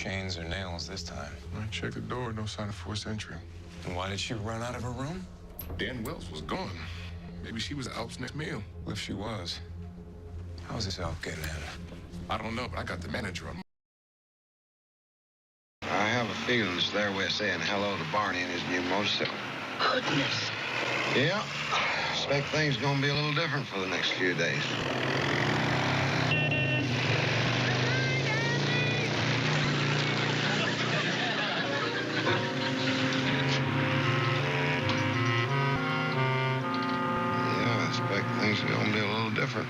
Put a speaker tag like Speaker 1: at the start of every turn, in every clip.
Speaker 1: chains or nails this time.
Speaker 2: I checked the door, no sign of forced entry.
Speaker 1: And why did she run out of her room?
Speaker 2: Dan Wells was gone. Maybe she was Alf's next meal.
Speaker 1: Well, if she was, how's this Alf getting in?
Speaker 2: I don't know, but I got the manager on.
Speaker 3: I have a feeling it's their way of saying hello to Barney and his new motorcycle.
Speaker 4: Goodness.
Speaker 3: Yeah, expect things gonna be a little different for the next few days. Yeah, I expect things are gonna be a little different.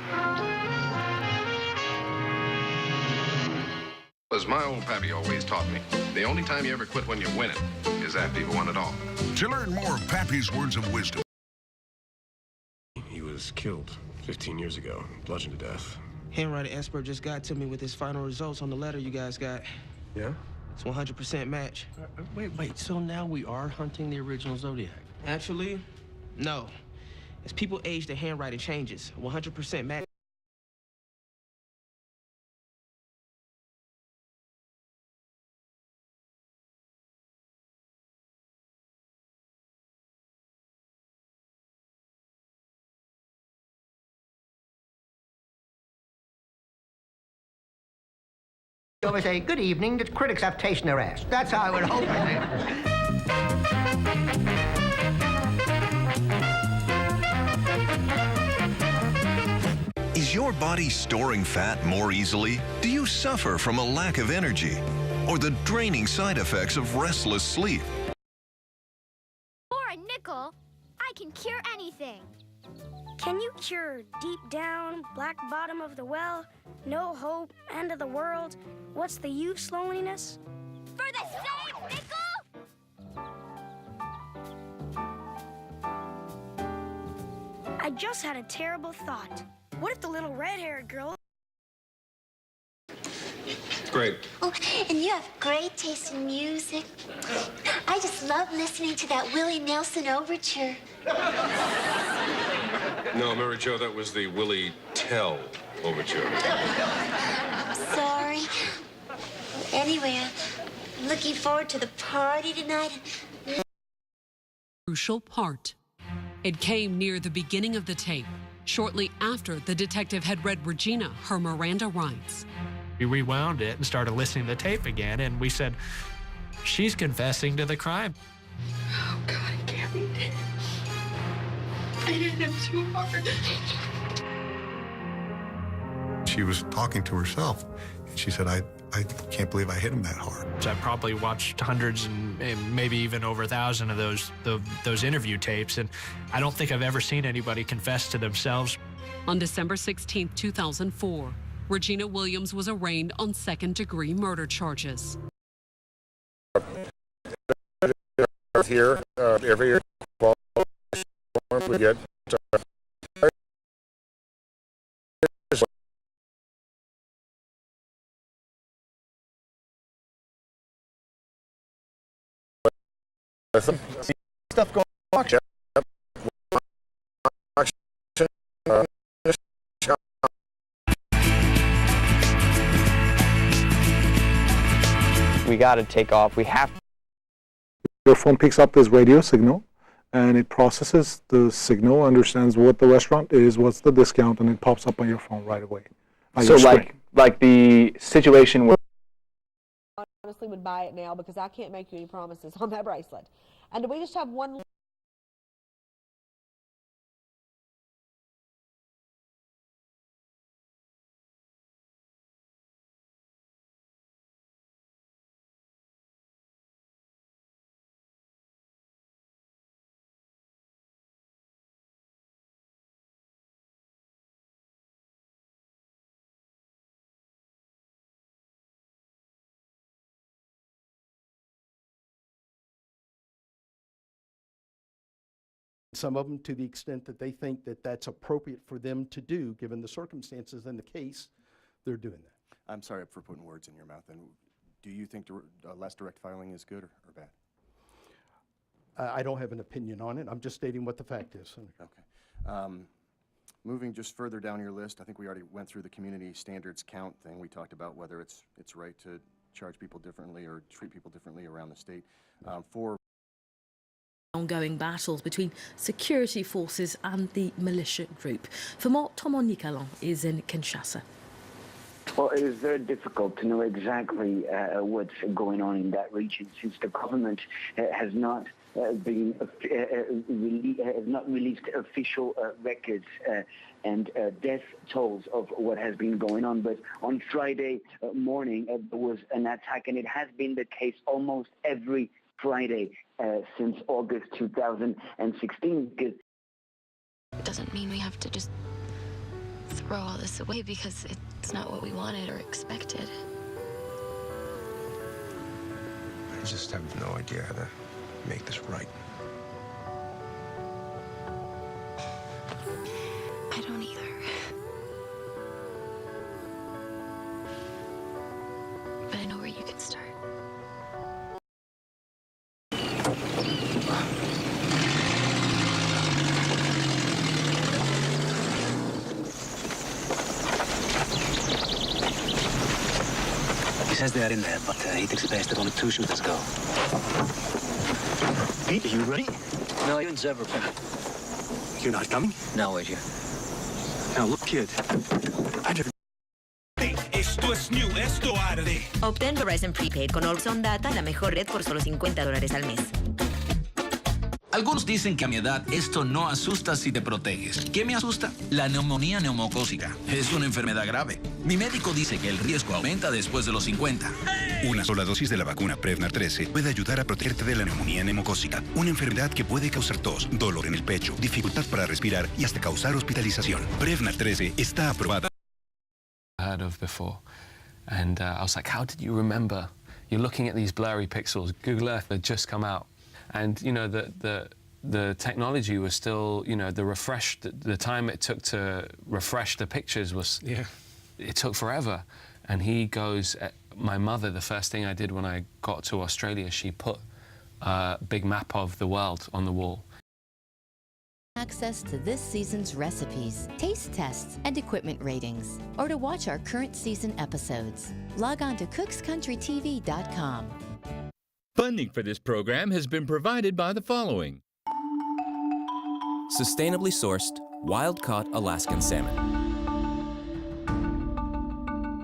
Speaker 5: As my old pappy always taught me, the only time you ever quit when you're winning is after you've won it all.
Speaker 6: To learn more of Pappy's words of wisdom.
Speaker 7: He was killed 15 years ago, bludgeoned to death.
Speaker 8: Handwriting expert just got to me with his final results on the letter you guys got.
Speaker 7: Yeah?
Speaker 8: It's 100% match.
Speaker 9: Wait, so now we are hunting the original Zodiac?
Speaker 8: Actually, no. As people age, the handwriting changes. 100% match.
Speaker 4: You always say, good evening, the critics have taste in their ass. That's how I would hope it.
Speaker 10: Is your body storing fat more easily? Do you suffer from a lack of energy? Or the draining side effects of restless sleep?
Speaker 11: For a nickel, I can cure anything.
Speaker 12: Can you cure deep down, black bottom of the well, no hope, end of the world? What's the use, loneliness?
Speaker 11: For the same nickel?
Speaker 12: I just had a terrible thought. What if the little red-haired girl...
Speaker 5: Great.
Speaker 11: Oh, and you have great taste in music. I just love listening to that Willie Nelson overture.
Speaker 5: No, Mary Jo, that was the Willie Tell overture.
Speaker 11: I'm sorry. Anyway, I'm looking forward to the party tonight.
Speaker 13: Crucial part. It came near the beginning of the tape, shortly after the detective had read Regina her Miranda rights.
Speaker 14: We rewound it and started listening to the tape again, and we said, she's confessing to the crime.
Speaker 11: Oh, God, it can't be. I did him too hard.
Speaker 15: She was talking to herself, and she said, I can't believe I hit him that hard.
Speaker 14: So I probably watched hundreds and maybe even over 1,000 of those interview tapes, and I don't think I've ever seen anybody confess to themselves.
Speaker 13: On December 16, 2004, Regina Williams was arraigned on second-degree murder charges.
Speaker 16: Here, every year, we get stuff going on.
Speaker 17: We got to take off. We have to.
Speaker 16: Your phone picks up this radio signal, and it processes the signal, understands what the restaurant is, what's the discount, and it pops up on your phone right away.
Speaker 17: So like the situation where
Speaker 18: I honestly would buy it now because I can't make you any promises on that bracelet. And do we just have one?
Speaker 19: Some of them, to the extent that they think that that's appropriate for them to do, given the circumstances in the case, they're doing that.
Speaker 20: I'm sorry for putting words in your mouth. And do you think less direct filing is good or bad?
Speaker 19: I don't have an opinion on it. I'm just stating what the fact is.
Speaker 20: Okay. Moving just further down your list, I think we already went through the community standards count thing. We talked about whether it's right to charge people differently or treat people differently around the state. For
Speaker 21: ongoing battles between security forces and the militia group. For more, Thomas Nicalan is in Kinshasa.
Speaker 22: Well, it is very difficult to know exactly what's going on in that region since the government has not released official records and death tolls of what has been going on. But on Friday morning, there was an attack, and it has been the case almost every Friday since August 2016.
Speaker 23: It doesn't mean we have to just throw all this away because it's not what we wanted or expected.
Speaker 1: I just have no idea how to make this right.
Speaker 23: I don't either. But I know where you can start.
Speaker 24: He says they are in there, but he thinks it's best that only 2 shooters go. Pete, are you ready? No, you and Zev are coming. You're not coming? No, are you? Now, look, kid.
Speaker 25: Esto es new, esto arde.
Speaker 26: Obtén Verizon Prepaid con All Data, la mejor red por solo $50 al mes.
Speaker 27: Algunos dicen que a mi edad esto no asusta si te proteges. ¿Qué me asusta? La neumonía neumocócica. Es una enfermedad grave. Mi médico dice que el riesgo aumenta después de los 50.
Speaker 28: Una sola dosis de la vacuna Prevnar 13 puede ayudar a protegerte de la neumonía neumocócica, una enfermedad que puede causar tos, dolor en el pecho, dificultad para respirar y hasta causar hospitalización. Prevnar 13 está aprobada.
Speaker 29: Heard of before, and I was like, how did you remember? You're looking at these blurry pixels. Google Earth had just come out. And you know the technology was still, you know, the time it took to refresh the pictures was, it took forever. And he goes, my mother, the first thing I did when I got to Australia, she put a big map of the world on the wall.
Speaker 30: Access to this season's recipes, taste tests, and equipment ratings, or to watch our current season episodes. Log on to cookscountrytv.com.
Speaker 31: Funding for this program has been provided by the following.
Speaker 32: Sustainably sourced, wild-caught Alaskan salmon.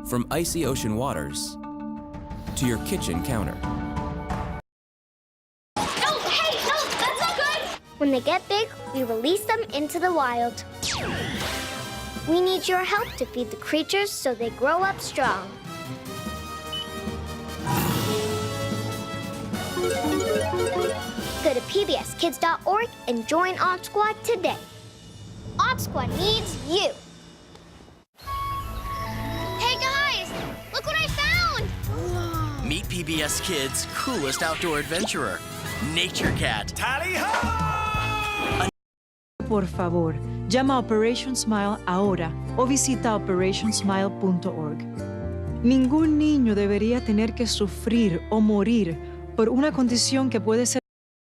Speaker 32: From icy ocean waters to your kitchen counter.
Speaker 11: No, hey, no, that's not good! When they get big, we release them into the wild. We need your help to feed the creatures so they grow up strong. Go to pbskids.org and join Odd Squad today. Odd Squad needs you. Hey guys, look what I found!
Speaker 33: Meet PBS Kids' coolest outdoor adventurer, Nature Cat.
Speaker 34: Por favor, llama Operation Smile ahora o visita operationsmile.org. Ningún niño debería tener que sufrir o morir por una condición que puede ser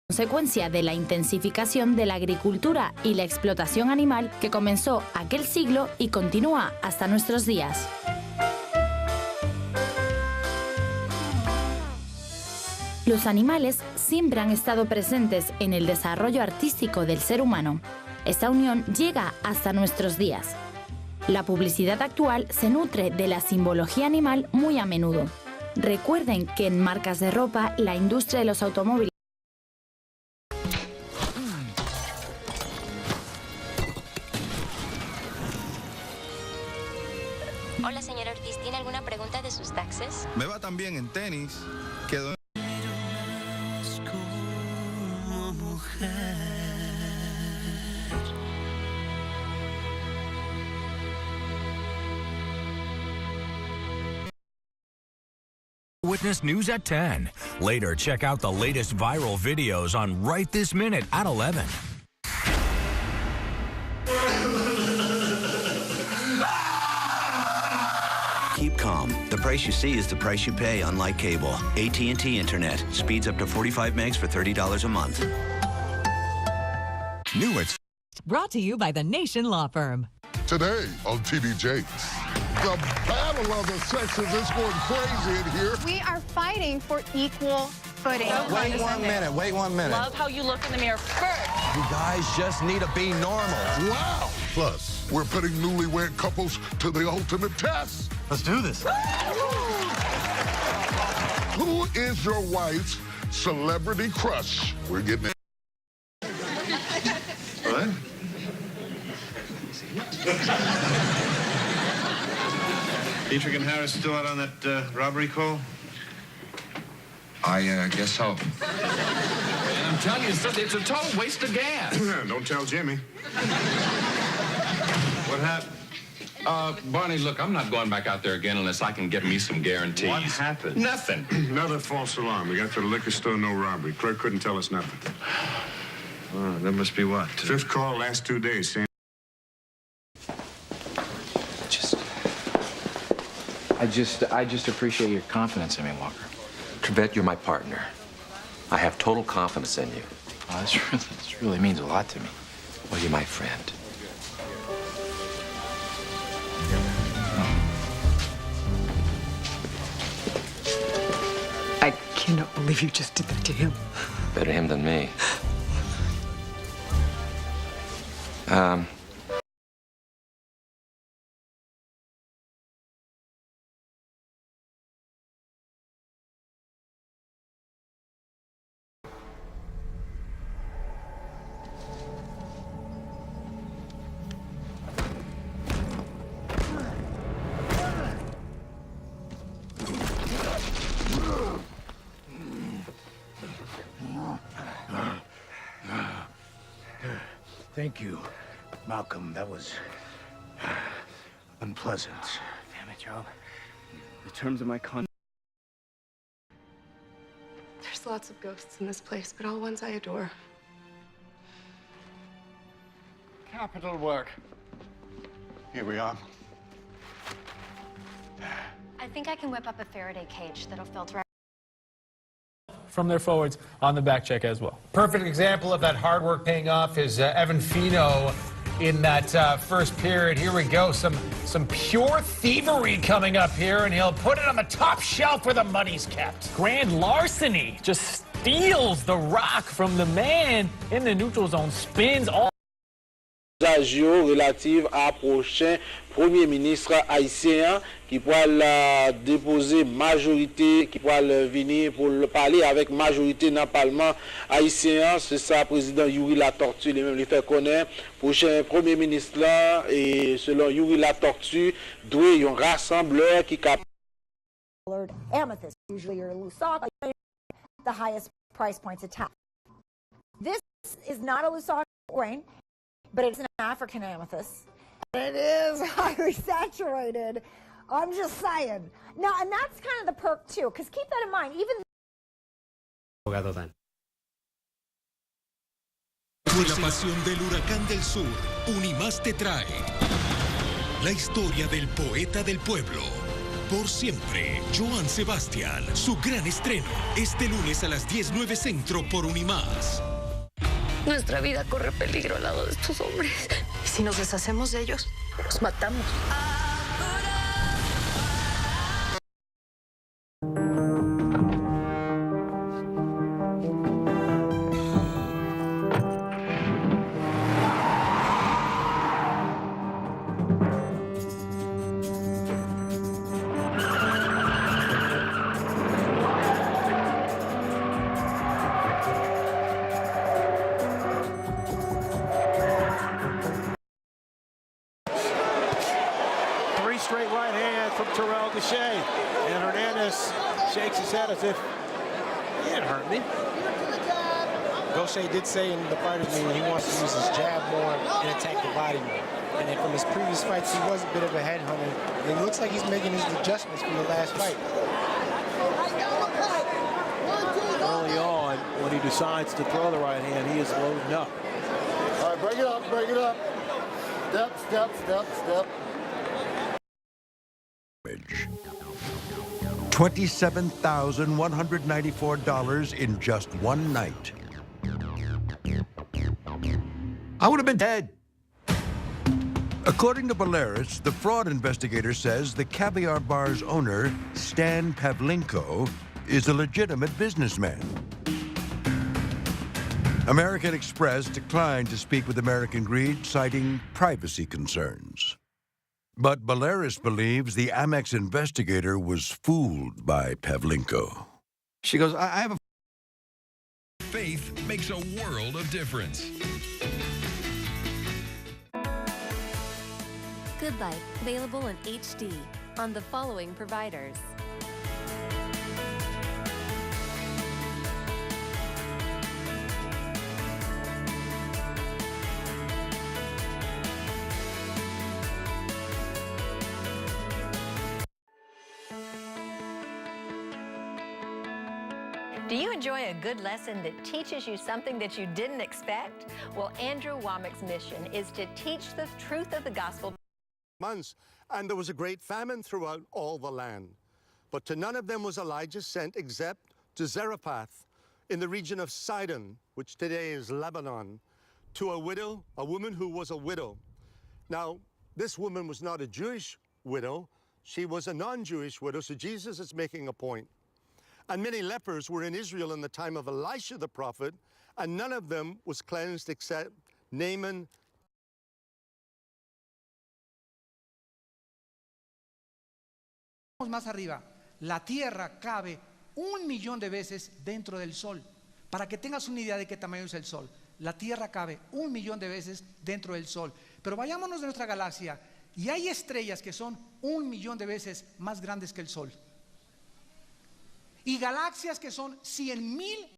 Speaker 35: consecuencia de la intensificación de la agricultura y la explotación animal que comenzó aquel siglo y continúa hasta nuestros días. Los animales siempre han estado presentes en el desarrollo artístico del ser humano. Esta unión llega hasta nuestros días. La publicidad actual se nutre de la simbología animal muy a menudo. Recuerden que en marcas de ropa, la industria de los automóviles.
Speaker 36: Hola, señor Ortiz, ¿tiene alguna pregunta de sus taxes?
Speaker 37: Me va tan bien en tenis que...
Speaker 38: Witness News at 10. Later, check out the latest viral videos on Right This Minute at 11.
Speaker 39: Keep calm. The price you see is the price you pay, unlike cable. AT&T Internet. Speeds up to 45 megs for $30 a month.
Speaker 40: Brought to you by the Nation Law Firm.
Speaker 2: Today on TV Jakes.
Speaker 3: The battle of the sexes is going crazy in here.
Speaker 4: We are fighting for equal footing.
Speaker 5: Wait 1 minute, wait 1 minute.
Speaker 4: Love how you look in the mirror first.
Speaker 5: You guys just need to be normal.
Speaker 3: Wow. Plus, we're putting newlywed couples to the ultimate test.
Speaker 5: Let's do this.
Speaker 3: Who is your wife's celebrity crush? We're getting it.
Speaker 5: What? Dietrich and Harris still out on that robbery call?
Speaker 1: I guess so.
Speaker 27: And I'm telling you, it's a total waste of gas.
Speaker 2: Don't tell Jimmy.
Speaker 5: What happened?
Speaker 27: Barney, look, I'm not going back out there again unless I can get me some guarantees.
Speaker 5: What happened?
Speaker 27: Nothing.
Speaker 2: Another false alarm. We got to the liquor store, no robbery. Clerk couldn't tell us nothing.
Speaker 5: Oh, that must be what?
Speaker 2: Fifth call, last 2 days. Same.
Speaker 6: I just appreciate your confidence in me, Walker. Trevette, you're my partner. I have total confidence in you. Oh, this really means a lot to me. Well, you're my friend.
Speaker 7: I cannot believe you just did that to him.
Speaker 6: Better him than me.
Speaker 8: Thank you, Malcolm. That was unpleasant.
Speaker 7: Damn it, Joe. The terms of my contract.
Speaker 9: There's lots of ghosts in this place, but all ones I adore.
Speaker 8: Capital work. Here we are.
Speaker 36: I think I can whip up a Faraday cage that'll filter out
Speaker 10: from their forwards on the back check as well.
Speaker 12: Perfect example of that hard work paying off is Evan Fino in that first period. Here we go, some pure thievery coming up here, and he'll put it on the top shelf where the money's kept.
Speaker 10: Grand larceny, just steals the rock from the man in the neutral zone, spins all.
Speaker 13: Relative à prochain Premier ministre haïtien qui pourra déposer majorité, qui pourra venir pour le parler avec majorité dans le Parlement haïtien. C'est ça, président Yuri La Tortue, lui-même lui fait connaître. Prochain Premier ministre là, et selon Yuri La Tortue, doit y un rassembleur qui cap.
Speaker 14: Amethyst, usually your Lusaka, the highest price points attached. This is not a Lusaka grain, but it's an African amethyst. It is highly saturated. I'm just saying. Now, and that's kind of the perk too, because keep that in mind. Even
Speaker 25: Por la pasión del huracán del sur, Unimás te trae la historia del poeta del pueblo. Por siempre, Joan Sebastián, su gran estreno, este lunes a las 10:09 Centro por Unimás.
Speaker 9: Nuestra vida corre peligro al lado de estos hombres. ¿Y si nos deshacemos de ellos? Los matamos.
Speaker 15: And Hernandez shakes his head as if he didn't hurt me. Gaucher did say in the fighters meeting he wants to use his jab more and attack the body more. And then from his previous fights, he was a bit of a headhunter. It looks like he's making his adjustments from the last fight. Early on, when he decides to throw the right hand, he is loading up.
Speaker 3: All right, break it up, break it up. Step, step, step, step.
Speaker 16: $27,194 in just one night. I would have been dead. According to Belarus, the fraud investigator says the caviar bar's owner, Stan Pavlenko, is a legitimate businessman. American Express declined to speak with American Greed, citing privacy concerns. But Belarus believes the Amex investigator was fooled by Pavlenko.
Speaker 11: She goes, I have a...
Speaker 25: Faith makes a world of difference.
Speaker 17: Good Life, available in HD on the following providers.
Speaker 18: Do you enjoy a good lesson that teaches you something that you didn't expect? Well, Andrew Womack's mission is to teach the truth of the gospel.
Speaker 19: Months, and there was a great famine throughout all the land. But to none of them was Elijah sent except to Zarephath in the region of Sidon, which today is Lebanon, to a widow, a woman who was a widow. Now, this woman was not a Jewish widow. She was a non-Jewish widow, so Jesus is making a point. And many lepers were in Israel in the time of Elisha the prophet, and none of them was cleansed except Naaman.
Speaker 20: Más arriba, la Tierra cabe 1.000.000 de veces dentro del Sol. Para que tengas una idea de qué tamaño es el Sol, la Tierra cabe 1.000.000 de veces dentro del Sol. Pero vayámonos de nuestra galaxia y hay estrellas que son 1.000.000 de veces más grandes que el Sol. Y galaxias que son 100.000.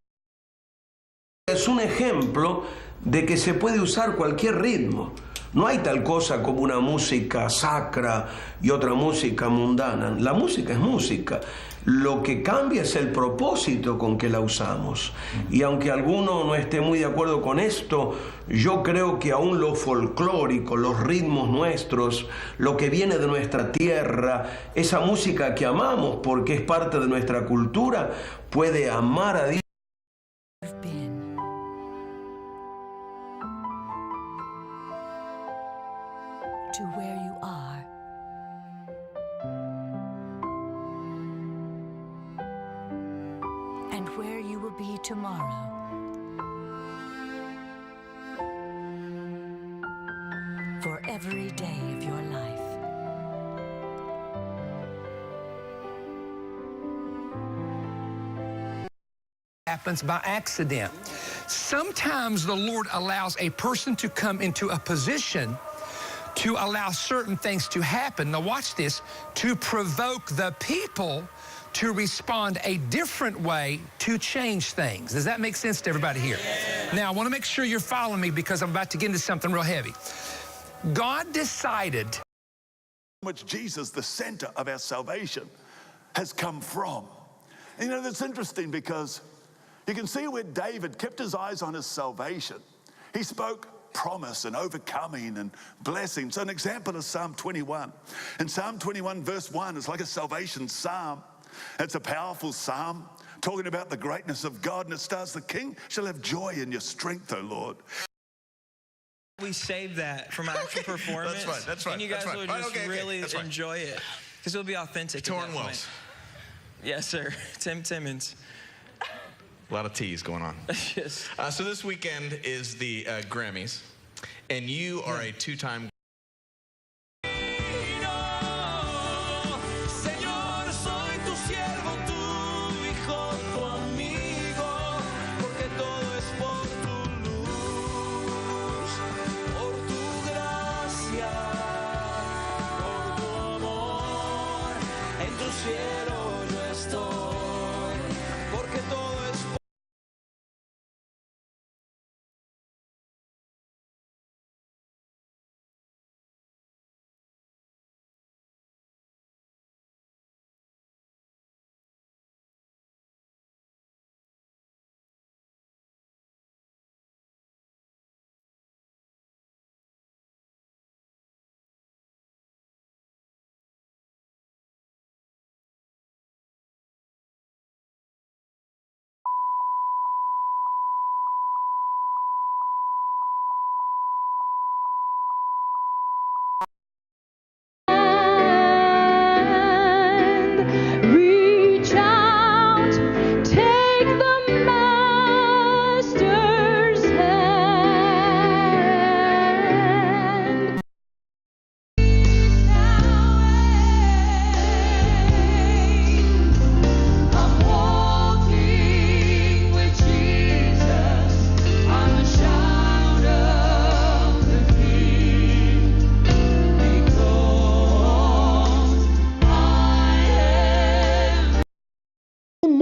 Speaker 21: Es un ejemplo de que se puede usar cualquier ritmo. No hay tal cosa como una música sacra y otra música mundana. La música es música. Lo que cambia es el propósito con que la usamos. Y aunque alguno no esté muy de acuerdo con esto, yo creo que aún lo folclórico, los ritmos nuestros, lo que viene de nuestra tierra, esa música que amamos porque es parte de nuestra cultura, puede amar a Dios.
Speaker 22: To where you are. And where you will be tomorrow. For every day of your life.
Speaker 23: Happens by accident. Sometimes the Lord allows a person to come into a position to allow certain things to happen. Now watch this, to provoke the people to respond a different way to change things. Does that make sense to everybody here? Yeah. Now I want to make sure you're following me because I'm about to get into something real heavy. God decided
Speaker 24: which Jesus, the center of our salvation, has come from. And you know, that's interesting because you can see where David kept his eyes on his salvation. He spoke promise and overcoming and blessing. So an example is Psalm 21. In Psalm 21 verse 1, it's like a salvation psalm. It's a powerful psalm talking about the greatness of God, and it starts, the king shall have joy in your strength, O Lord.
Speaker 26: We saved that from actual performance.
Speaker 24: That's right.
Speaker 26: And you guys will just really enjoy it because it'll be authentic.
Speaker 2: Torn Wells.
Speaker 26: Yes, sir. Tim Timmons.
Speaker 2: A lot of T's going on.
Speaker 26: Yes.
Speaker 2: So this weekend is the Grammys, and you are a two-time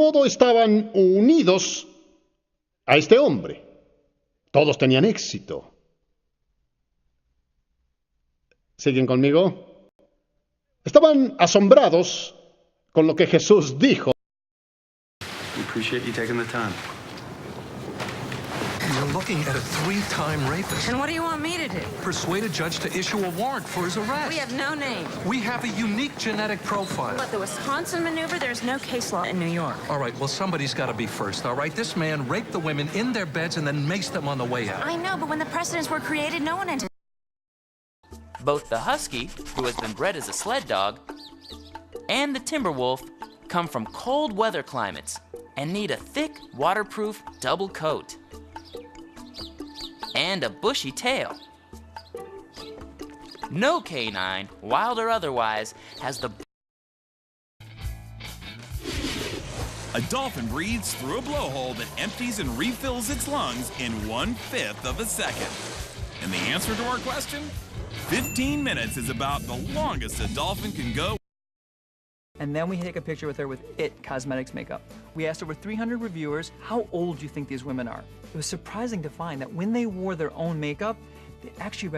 Speaker 1: modo estaban unidos a este hombre. Todos tenían éxito. ¿Siguen conmigo? Estaban asombrados con lo que Jesús dijo.
Speaker 4: We appreciate you taking the time.
Speaker 5: You're looking at a 3-time rapist.
Speaker 6: And what do you want me to do?
Speaker 5: Persuade a judge to issue a warrant for his arrest.
Speaker 6: We have no name.
Speaker 5: We have a unique genetic profile.
Speaker 6: But the Wisconsin maneuver, there's no case law in New York.
Speaker 5: All right, well, somebody's got to be first, all right? This man raped the women in their beds and then maced them on the way out.
Speaker 6: I know, but when the precedents were created, no one anticipated.
Speaker 7: Both the husky, who has been bred as a sled dog, and the timber wolf come from cold weather climates and need a thick, waterproof double coat and a bushy tail. No canine, wild or otherwise, has the...
Speaker 8: A dolphin breathes through a blowhole that empties and refills its lungs in 1/5 of a second. And the answer to our question? 15 minutes is about the longest a dolphin can go.
Speaker 11: And then we take a picture with her with IT Cosmetics makeup. We asked over 300 reviewers, how old do you think these women are? It was surprising to find that when they wore their own makeup, they actually...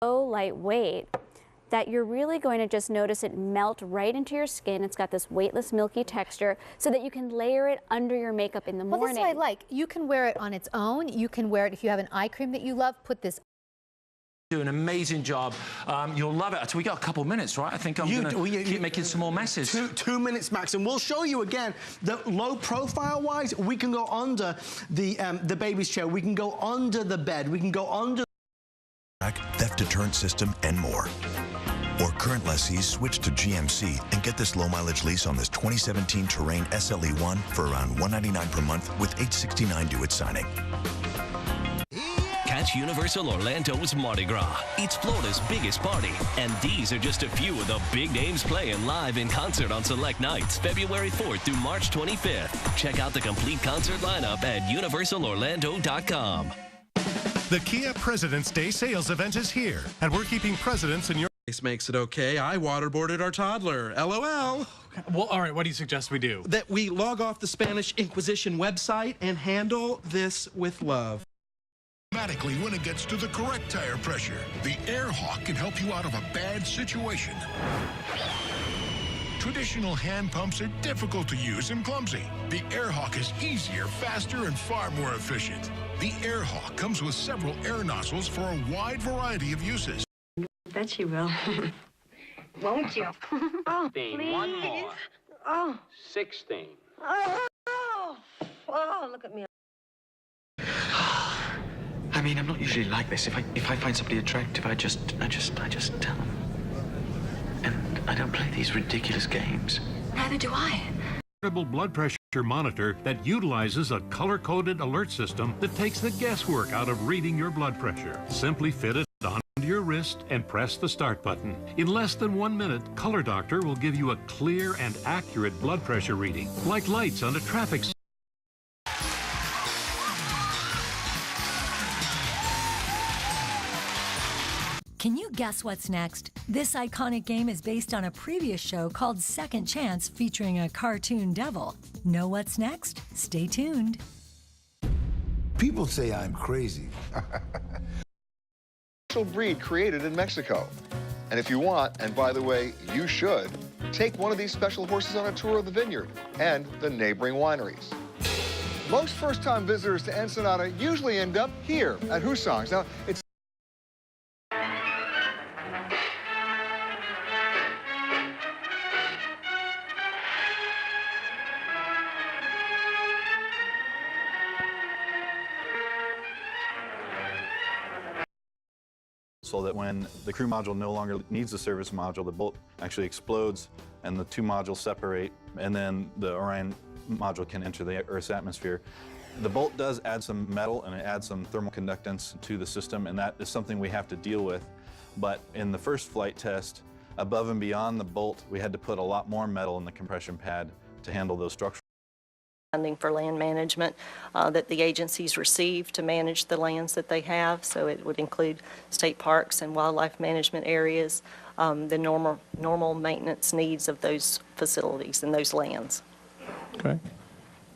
Speaker 8: So lightweight that you're really going to just notice it melt right into your skin. It's got this weightless, milky texture so that you can layer it under your makeup in the morning.
Speaker 27: Well, that's what I like. You can wear it on its own. You can wear it if you have an eye cream that you love, put this
Speaker 5: Do an amazing job. You'll love it. So we got a couple minutes, right? I think I'm going to keep making some more messes.
Speaker 28: Two minutes max, and we'll show you again that low profile-wise, we can go under the baby's chair, we can go under the bed, we can go under
Speaker 29: theft deterrent system, and more. Or current lessees switch to GMC and get this low-mileage lease on this 2017 Terrain SLE1 for around $199 per month with $869 due at signing.
Speaker 30: Catch Universal Orlando's Mardi Gras. It's Florida's biggest party, and these are just a few of the big names playing live in concert on select nights, February 4th through March 25th. Check out the complete concert lineup at universalorlando.com.
Speaker 31: The Kia President's Day sales event is here, and we're keeping presidents in your...
Speaker 32: This makes it okay. I waterboarded our toddler. LOL.
Speaker 33: Well, all right, what do you suggest we do?
Speaker 32: That we log off the Spanish Inquisition website and handle this with love.
Speaker 3: Automatically when it gets to the correct tire pressure. The AirHawk can help you out of a bad situation. Traditional hand pumps are difficult to use and clumsy. The AirHawk is easier, faster, and far more efficient. The AirHawk comes with several air nozzles for a wide variety of uses.
Speaker 8: Bet you will. Won't you? Oh, please.
Speaker 34: One more.
Speaker 8: Oh.
Speaker 34: 16.
Speaker 8: Oh, look at me.
Speaker 34: I mean, I'm not usually like this. If I find somebody attractive, I just tell them. And I don't play these ridiculous games.
Speaker 8: Neither do I.
Speaker 31: Portable blood pressure monitor that utilizes a color-coded alert system that takes the guesswork out of reading your blood pressure. Simply fit it onto your wrist and press the start button. In less than 1 minute, Color Doctor will give you a clear and accurate blood pressure reading, like lights on a traffic signal.
Speaker 22: Can you guess what's next? This iconic game is based on a previous show called Second Chance featuring a cartoon devil. Know what's next? Stay tuned.
Speaker 35: People say I'm crazy.
Speaker 37: Special breed created in Mexico. And if you want, and by the way, you should, take one of these special horses on a tour of the vineyard and the neighboring wineries. Most first-time visitors to Ensenada usually end up here at Husong's. Now, it's
Speaker 38: so that when the crew module no longer needs the service module, the bolt actually explodes and the two modules separate, and then the Orion module can enter the Earth's atmosphere. The bolt does add some metal and it adds some thermal conductance to the system, and that is something we have to deal with. But in the first flight test, above and beyond the bolt, we had to put a lot more metal in the compression pad to handle those structural
Speaker 39: funding for land management that the agencies receive to manage the lands that they have. So it would include state parks and wildlife management areas, the normal maintenance needs of those facilities and those lands.
Speaker 1: Okay.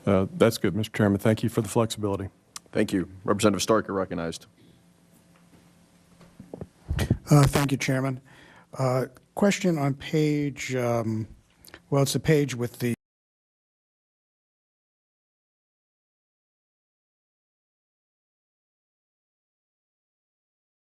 Speaker 1: That's good, Mr. Chairman. Thank you for the flexibility.
Speaker 2: Thank you. Representative Stark, you're recognized.
Speaker 9: Thank you, Chairman. Question on page, well, it's the page with the